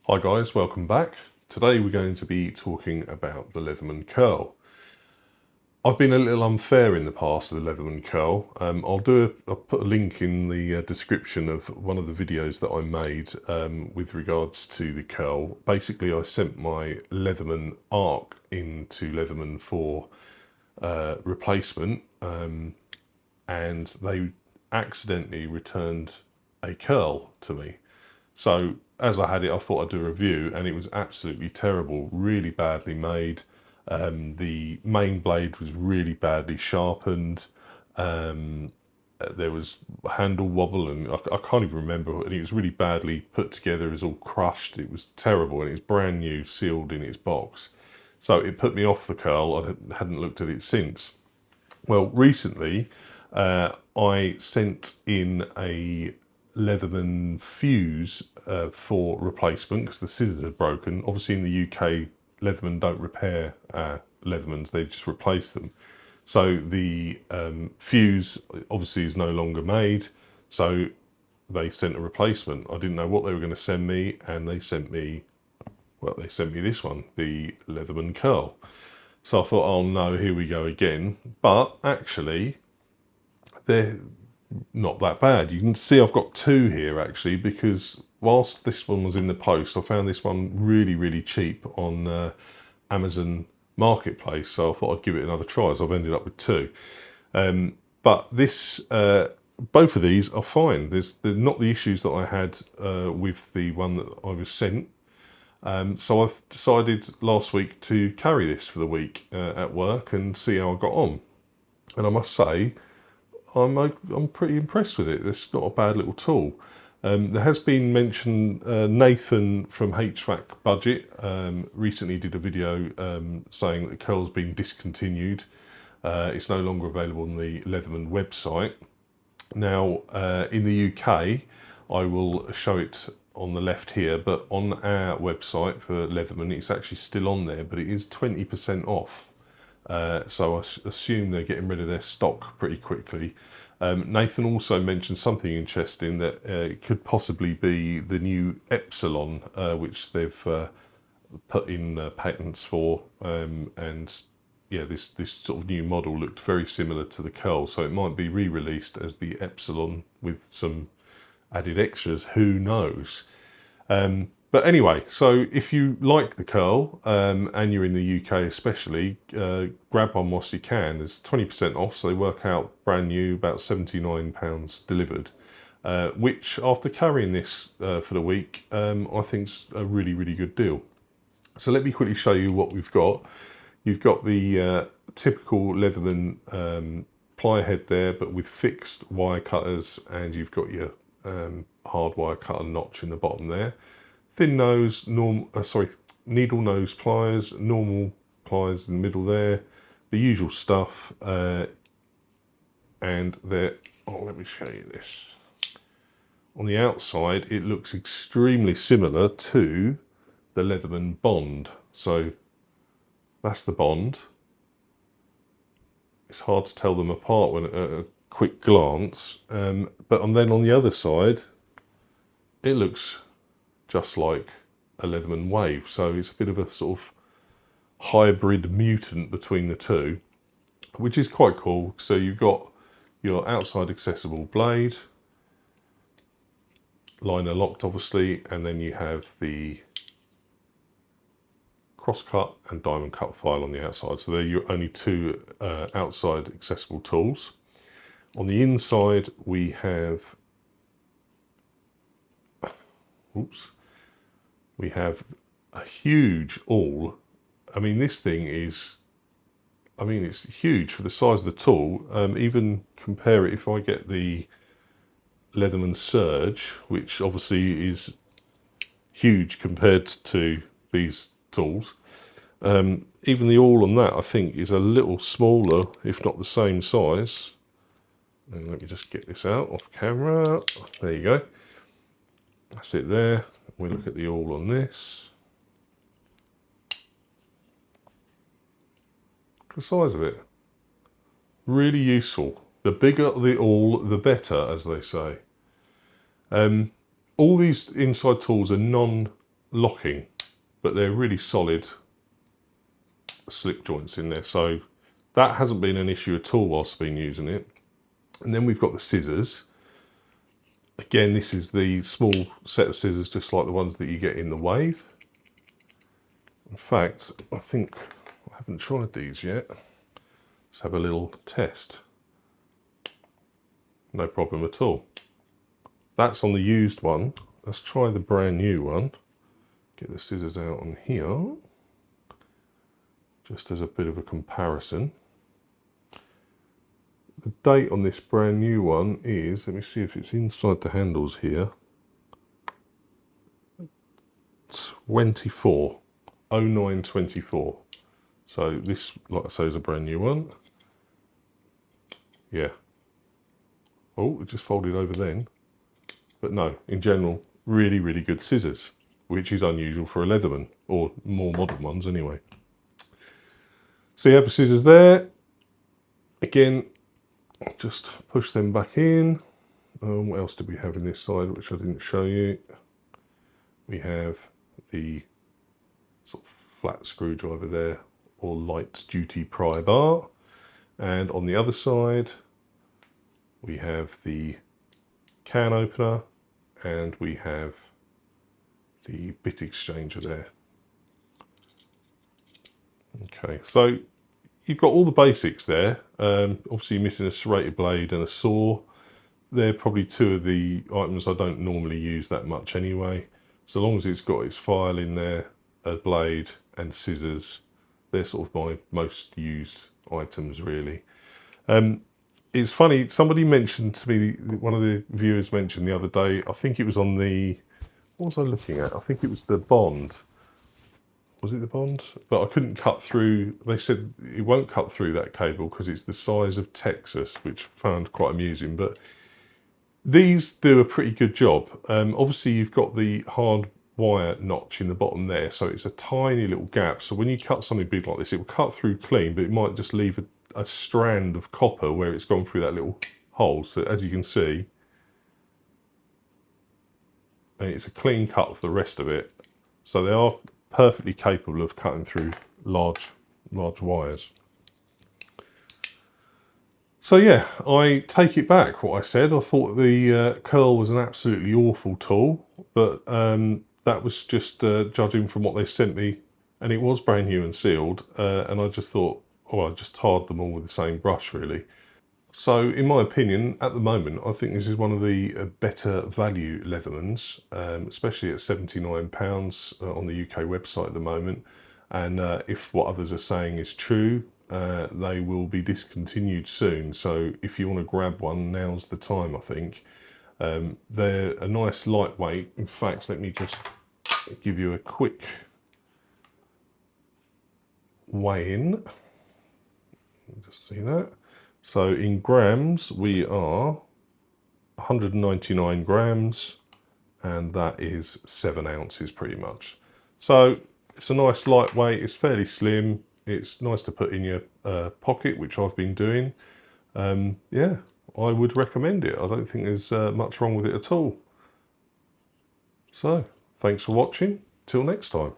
Hi guys, welcome back. Today we're going to be talking about the Leatherman Curl. I've been a little unfair in the past with the Leatherman Curl. I'll put a link in the description of one of the videos that I made with regards to the curl. Basically, I sent my Leatherman ARC into Leatherman for replacement and they accidentally returned a curl to me. So as I had it, I thought I'd do a review, and it was absolutely terrible, really badly made. The main blade was really badly sharpened. There was handle wobble, and I can't even remember. And it was really badly put together. It was all crushed. It was terrible, and it was brand new, sealed in its box. So it put me off the curl. I hadn't looked at it since. Well, recently I sent in a Leatherman fuse for replacement because the scissors had broken. Obviously in the UK, Leatherman don't repair Leathermans, they just replace them. So the fuse obviously is no longer made, so they sent a replacement. I didn't know what they were going to send me, and they sent me this one, the Leatherman Curl. So I thought, oh no, here we go again. But actually, they're not that bad. You can see I've got two here actually, because whilst this one was in the post, I found this one really cheap on Amazon Marketplace. So I thought I'd give it another try, so I've ended up with two. But this, both of these are fine. They're not the issues that I had with the one that I was sent. So I've decided last week to carry this for the week at work and see how I got on. And I must say, I'm pretty impressed with it. It's not a bad little tool. There has been mention, Nathan from HVAC Budget recently did a video saying that the curl's been discontinued. It's no longer available on the Leatherman website. Now, in the UK, I will show it on the left here, but on our website for Leatherman, it's actually still on there, but it is 20% off. So I assume they're getting rid of their stock pretty quickly. Nathan also mentioned something interesting, that it could possibly be the new Epsilon, which they've put in patents for, and yeah, this sort of new model looked very similar to the curl, so it might be re-released as the Epsilon with some added extras, who knows. But anyway, so if you like the curl and you're in the UK especially, grab one whilst you can. There's 20% off, so they work out brand new, about £79 delivered, which after carrying this for the week, I think's a really good deal. So let me quickly show you what we've got. You've got the typical Leatherman ply head there, but with fixed wire cutters, and you've got your hard wire cutter notch in the bottom there. Thin nose, needle nose pliers, normal pliers in the middle there, the usual stuff, and they're, oh, let me show you this. On the outside, it looks extremely similar to the Leatherman Bond. So that's the Bond. It's hard to tell them apart when at a quick glance, but then on the other side, it looks just like a Leatherman Wave. So it's a bit of a sort of hybrid mutant between the two, which is quite cool. So you've got your outside accessible blade, liner locked obviously, and then you have the cross cut and diamond cut file on the outside. So they're your only two outside accessible tools. On the inside we have, we have a huge awl. I mean, this thing is, I mean, it's huge for the size of the tool. Even compare it, if I get the Leatherman Surge, which obviously is huge compared to these tools. Even the awl on that, I think, is a little smaller, if not the same size. And let me just get this out off camera. There you go. That's it there. We look at the awl on this. Look at the size of it. Really useful. The bigger the awl, the better, as they say. All these inside tools are locking, but they're really solid slip joints in there, so that hasn't been an issue at all whilst I've been using it. And then we've got the scissors. Again, this is the small set of scissors, just like the ones that you get in the Wave. In fact, I think I haven't tried these yet. Let's have a little test. No problem at all. That's on the used one. Let's try the brand new one. Get the scissors out on here, just as a bit of a comparison. The date on this brand new one is, let me see if it's inside the handles here, 24/09/24. So this, like I say, is a brand new one. Yeah. Oh, it just folded over then. But no, in general, really, really good scissors, which is unusual for a Leatherman, or more modern ones anyway. So you have the scissors there. Again, just push them back in. What else did we have in this side, which I didn't show you? We have the sort of flat screwdriver there, or light duty pry bar. And on the other side, we have the can opener, and we have the bit exchanger there. Okay, so you've got all the basics there. Obviously you're missing a serrated blade and a saw. They're probably two of the items I don't normally use that much anyway. So long as it's got its file in there, a blade and scissors, they're sort of my most used items really. It's funny, somebody mentioned to me, one of the viewers mentioned the other day, I think it was on the, what was I looking at? I think it was the Bond. Was it the Bond? But I couldn't cut through, they said it won't cut through that cable because it's the size of Texas, which I found quite amusing. But these do a pretty good job. Obviously you've got the hard wire notch in the bottom there, so it's a tiny little gap. So when you cut something big like this, it will cut through clean, but it might just leave a strand of copper where it's gone through that little hole. So as you can see, and it's a clean cut of the rest of it. So they are perfectly capable of cutting through large wires. So yeah, I take it back what I said. I thought the curl was an absolutely awful tool, but that was just judging from what they sent me, and it was brand new and sealed, and I just thought, oh, I just tarred them all with the same brush really. So in my opinion, at the moment, I think this is one of the better value Leathermans, especially at £79 on the UK website at the moment. And if what others are saying is true, they will be discontinued soon. So if you want to grab one, now's the time, I think. They're a nice lightweight. In fact, let me just give you a quick weigh-in. Just see that. So in grams, we are 199 grams, and that is 7 ounces pretty much. So it's a nice lightweight, it's fairly slim, it's nice to put in your pocket, which I've been doing. Yeah, I would recommend it. I don't think there's much wrong with it at all. So, thanks for watching, till next time.